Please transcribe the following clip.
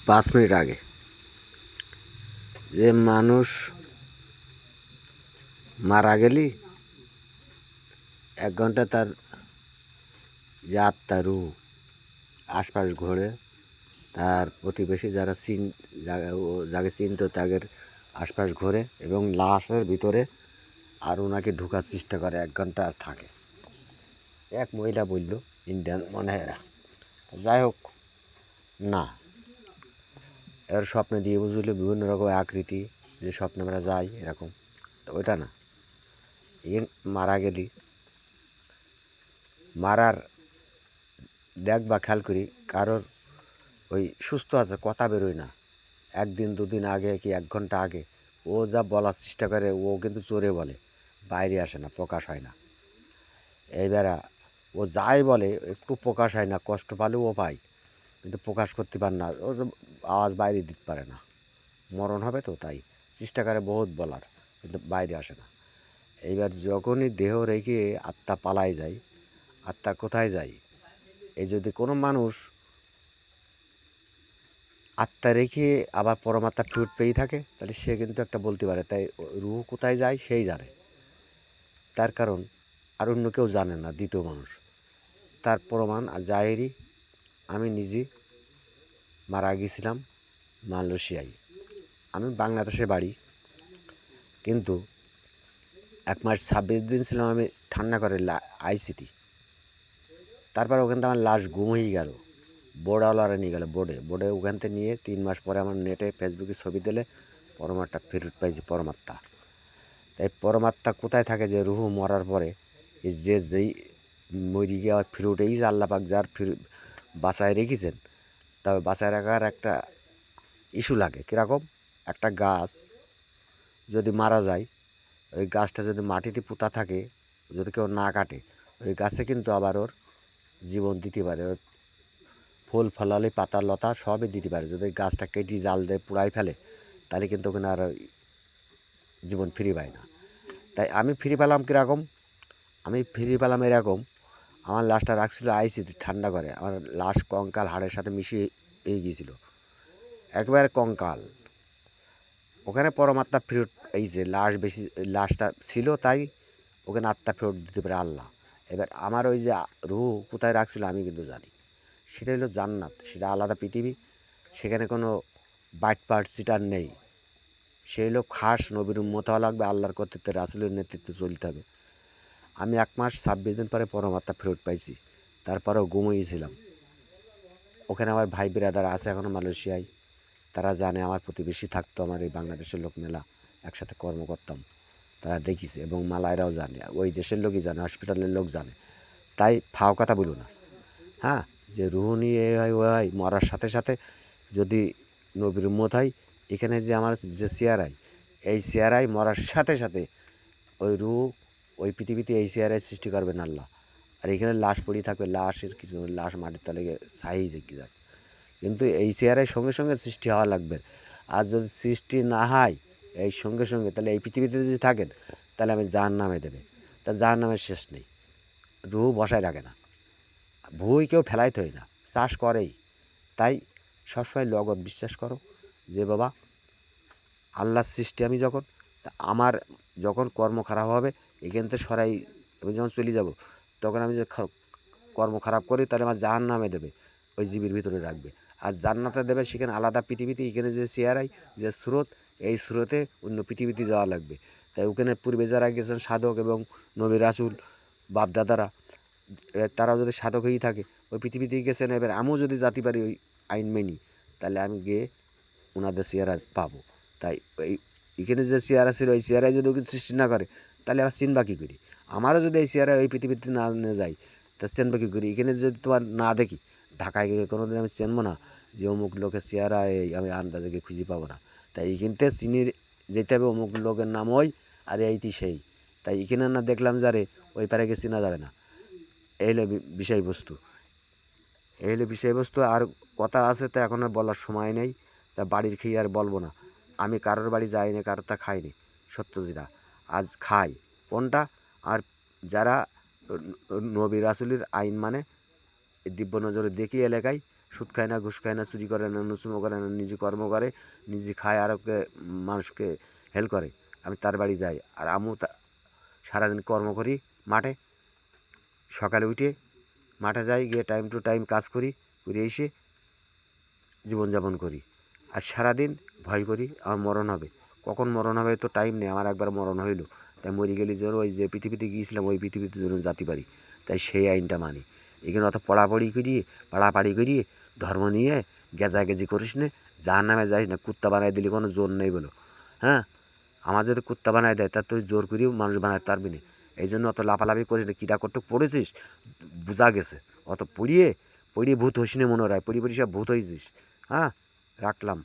5 minute আগে যে মানুষ মারা গেলি 1 ঘন্টা তার যে আত্মা রুহ আশপাশ ঘোরে, তার প্রতিবেশী যারা যাকে চিনত তাদের আশপাশ ঘোরে এবং লাশের ভিতরে আর ওনাকে ঢোকার চেষ্টা করে। 1 ঘন্টা আর থাকে। এক মহিলা বলল, ইন্ডিয়ান মনে হয় এরা। যাই হোক, না, এর স্বপ্নে দিয়ে বুঝলো বিভিন্ন রকম আকৃতি, যে স্বপ্নে আমরা যাই এরকম, তো ওইটা না। মারা গেলি মারার দেখ বা খেয়াল করি কারোর ওই সুস্থ আছে, কথা বেরোয় না, 1 দিন 2 দিন আগে কি 1 ঘন্টা আগে ও যা বলার চেষ্টা করে ও কিন্তু চোরে বলে, বাইরে আসে না, প্রকাশ হয় না। এইবার ও যাই বলে একটু প্রকাশ হয় না, কষ্ট পালেও ও পায় কিন্তু প্রকাশ করতে পারে না, ও আওয়াজ বাইরে দিতে পারে না, মরণ হবে তো তাই চেষ্টা করে বহুত বলার, কিন্তু বাইরে আসে না। এইবার যখনই দেহ রেখে আত্মা পালায় যায়, আত্মা কোথায় যায়? এই যদি কোনো মানুষ আত্মা রেখে আবার পরমাত্মা ফিরত পেয়ে থাকে, তাহলে সে কিন্তু একটা বলতে পারে, তাই রুহ কোথায় যায় সেই জানে। তার কারণ আর অন্য কেউ জানে না, দ্বিতীয় মানুষ। তার প্রমাণ জাহেরি, আমি নিজে মারা গেছিলাম মালয়েশিয়ায়। আমি বাংলাদেশে বাড়ি, কিন্তু 1 মাস 26 দিন ছিলাম আমি ঠান্ডা করে আইসিতে। তারপর ওখান থেকে আমার লাশ গুম হয়ে গেল, বোর্ডওয়ালারা নিয়ে গেল, বোর্ডে ওখান থেকে নিয়ে 3 মাস পরে আমার নেটে ফেসবুকে ছবি দিলে পরমাত্মা ফেরত পাইছি। পরমাত্মা, তাই পরমাত্মা কোথায় থাকে? যে রুহু মরার পরে যেই মরি গিয়ে আবার ফিরুটেই যে আল্লাপাক যার বাঁচায় রেখেছেন, তবে বাঁচায় রাখার একটা ইস্যু লাগে। কীরকম? একটা গাছ যদি মারা যায়, ওই গাছটা যদি মাটিতে পোঁতা থাকে, যদি কেউ না কাটে, ওই গাছে কিন্তু আবার ওর জীবন দিতে পারে, ওর ফুল ফলালি পাতা লতা সবই দিতে পারে। যদি গাছটা কেটে জাল দিয়ে পুড়াই ফেলে, তাহলে কিন্তু ওখানে আর জীবন ফিরে পায় না। তাই আমি ফিরে পেলাম কীরকম? আমি ফিরে পেলাম এরকম, আমার লাশটা রাখছিল আইসিতে ঠান্ডা করে, আমার লাশ কঙ্কাল হাড়ের সাথে মিশিয়ে গিয়েছিল, একবারে কঙ্কাল। ওখানে পরমাত্মা ফেরত এই যে লাশটা ছিল, তাই ওখানে আত্মা ফেরত দিতে পারে আল্লাহ। এবার আমার ওই যে রুহ কোথায় রাখছিল আমি কিন্তু জানি। সেটা হলো জান্নাত, সেটা আলাদা পৃথিবী, সেখানে কোনো বাইটপাট সিটার নেই। সেই হলো খাস নবীর উম্মত হওয়া লাগবে, আল্লাহর কর্তৃত্বে রাসূলের নেতৃত্বে চলতে হবে। আমি 1 মাস 26 দিন পরে পরমাত্মা ফেরত পাইছি, তারপরেও ঘুমিয়েছিলাম। ওখানে আমার ভাই বিরাদার আছে এখনও মালয়েশিয়ায়, তারা জানে, আমার প্রতিবেশী থাকতো, আমার এই বাংলাদেশের লোক মেলা একসাথে কর্ম করতাম, তারা দেখিছে, এবং মালায়রাও জানে, ওই দেশের লোকই জানে, হসপিটালের লোক জানে। তাই ফাও কথা বলো না, হ্যাঁ, যে রুহ নিয়ে এ হয় ও হয়, মরার সাথে সাথে যদি নবীর উম্মত হয়, এখানে যে আমার যে চেয়ারাই, এই চেয়ারাই মরার সাথে সাথে ওই রুহ ওই পৃথিবীতে এই চেয়ারাই সৃষ্টি করবেন আল্লাহ। আর এখানে লাশ পড়ে থাকবে, লাশের কিছু লাশ মাটির তলে ছাই জেগে যাবে, কিন্তু এই চেয়ারের সঙ্গে সঙ্গে সৃষ্টি হওয়া লাগবে। আর যদি সৃষ্টি না হয় এই সঙ্গে সঙ্গে, তাহলে এই পৃথিবীতে যদি থাকেন, তাহলে আমি জাহান্নামে দেবে। তা জাহান্নামের শেষ নেই, রুহ বসায় রাখে না, ভুই কেউ ফেলাইতে হয় না, চাষ করেই। তাই সবসময় লগত বিশ্বাস করো যে বাবা, আল্লাহর সৃষ্টি আমি যখন, তা আমার যখন কর্ম খারাপ হবে এখান থেকে সরাই, আমি যখন চলে যাব, তখন আমি যে কর্ম খারাপ করি, তাহলে আমার জাহান্নামে দেবে, ওই জীবের ভিতরে রাখবে। আর জান্নাতে দেবে সেখানে আলাদা পৃথিবীতে, এখানে যে চেয়ারাই যে স্রোত, এই স্রোতে অন্য পৃথিবীতে যাওয়া লাগবে। তাই ওখানে পূর্বে যারা গেছেন সাধক এবং নবী রাসূল বাপদাদারা, তারাও যদি সাধক হয়েই থাকে, ওই পৃথিবীতেই গেছেন, এবার আমিও যদি যেতে পারি ওই আইন মেনি, তাহলে আমি গিয়ে ওনাদের চেয়ারা পাবো। তাই এই এখানে যে চেয়ারা ছিল, এই চেয়ারাই যদি ওকে সৃষ্টি না করে, তাহলে আবার চিনবা কী করি? আমারও যদি এই চেয়ারা ওই পৃথিবীতে না নিয়ে যাই, তা চিনবা কী করি? এখানে যদি তোমার না দেখি, ঢাকায় গিয়ে কোনো দিন আমি চিনবো না যে অমুক লোকের চেয়ারা এই, আমি আন্দাজে গিয়ে খুঁজে পাবো না। তাই এইখানতে চিনি যেতে হবে অমুক লোকের নাম ওই, আর এইটি সেই। তাই এখানে না দেখলাম যারে, ওই পারে গিয়ে চেনা যাবে না। এই হলো বিষয়বস্তু, এই হলো বিষয়বস্তু। আর কথা আছে, তা এখন আর বলার সময় নেই, তা বাড়ির খেয়ে আর বলবো না। আমি কারোর বাড়ি যাইনি, কারোর তা খাইনি, সত্য যেটা আজ খাই কোনটা। আর যারা নবী রাসূলের আইন মানে, দিব্য নজরে দেখি এলাকায় সুদ খায় না, ঘুষ খায় না, চুরি করে না, নুচুমো করে না, নিজে কর্ম করে, নিজে খায় আর মানুষকে হেল্প করে। আমি তার বাড়ি যাই, আর আমিও সারাদিন কর্ম করি মাঠে, সকালে উঠে মাঠে যাই, গিয়ে টাইম টু টাইম কাজ করি, করে এসে জীবনযাপন করি। আর সারাদিন ভয় করি আমার মরণ হবে, কখন মরণ হবে তো টাইম নেই। আমার একবার মরণ হইল, তাই মরে গেলে যেন ওই যে পৃথিবীতে গিয়েছিলাম ওই পৃথিবীতে যেন যেতে পারি, তাই সেই আইনটা মানি। এখানে অত পাড়াপাড়ি করিয়ে ধর্ম নিয়ে গেজাগেজি করিস নে, জাহার নামে যাইস না। কুত্তা বানাই দিলে কোনো জোর নেই বলো, হ্যাঁ? আমার যদি কুত্তা বানাই দেয় তার তুই জোর করিও মানুষ বানাতে পারবি না। এই জন্য অত লাফালাফি করিস না। কীটা করতে পড়েছিস বোঝা গেছে, অত পড়িয়ে ভূত হইস নে মনে হয়, পড়ি সব ভূত হয়েছিস। হ্যাঁ, রাখলাম।